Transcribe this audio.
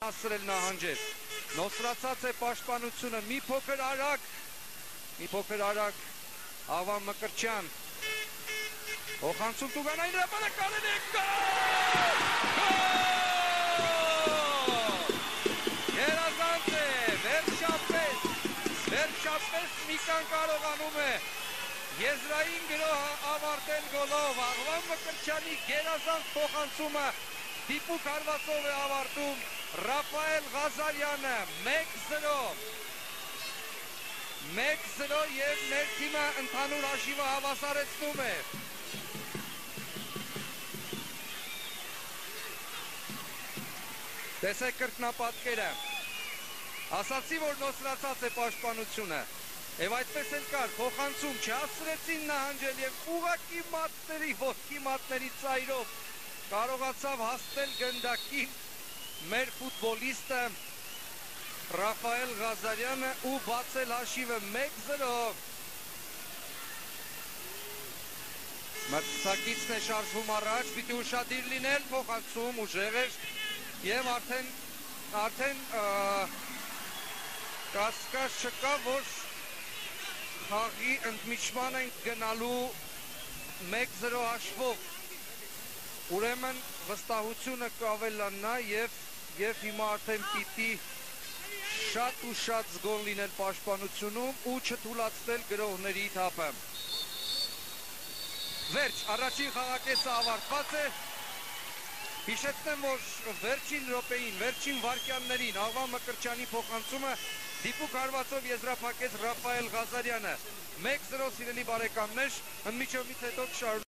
Ասրել նահանջել, նոսրացած է պաշտպանությունը, մի փոքր արագ, Ավան Մկրտչյան, Հոխանցում Տուգանային հրապարակալն է, գոլ! Գերազանց է, վերջապես Միկան կարողանում է եզրային գրոհը ավարտել գոլով, Ավան Մկրտչյանի գերազանց փոխանցումը դիպուկ հարվածով է ավարտում Ռաֆայել Ղազարյանը 1-0 և մեր թիմը ընդհանուր հաշիվը հավասարեցնում է։ Տեսեք կրկնապատկերը։ Ասացի, որ նոսրացած է պաշտպանությունը։ Եվ այդպես էլ կար, փոխանցում չհասցրեցին նահանջել և ուղղակի մատների, ոտքի մատների ծայրով կարողացավ հասնել գնդակին մեր ֆուտբոլիստը Ռաֆայել Ղազարյանը ու բացել հաշիվը 1-0։ Մրցակիցն է շարժվում առաջ, պիտի ուշադիր լինել, փոխանցում ուժեղ էր և արդեն կասկած չկա, որ խաղի ընդմիջման են գնալու 1-0 հաշվով։ Ուրեմն վստահությունը կավելանա և հիմա արդեն պիտի շատ ու շատ զգոն լինել պաշտպանությունում ու չթուլացնել գրողների թափը։ Վերջ, առաջին խաղակեսը ավարտված է։ Հիշեցնեմ, որ վերջին րոպեին, վերջին վայրկյաններին Ավան Մկրտչյանի փոխանցումը դիպուկ հարվածով եզրափակեց Ռաֆայել Ղազարյանը։ 1-0 սիրելի բարեկամներ, ընդմիջումից հետո կշարունակենք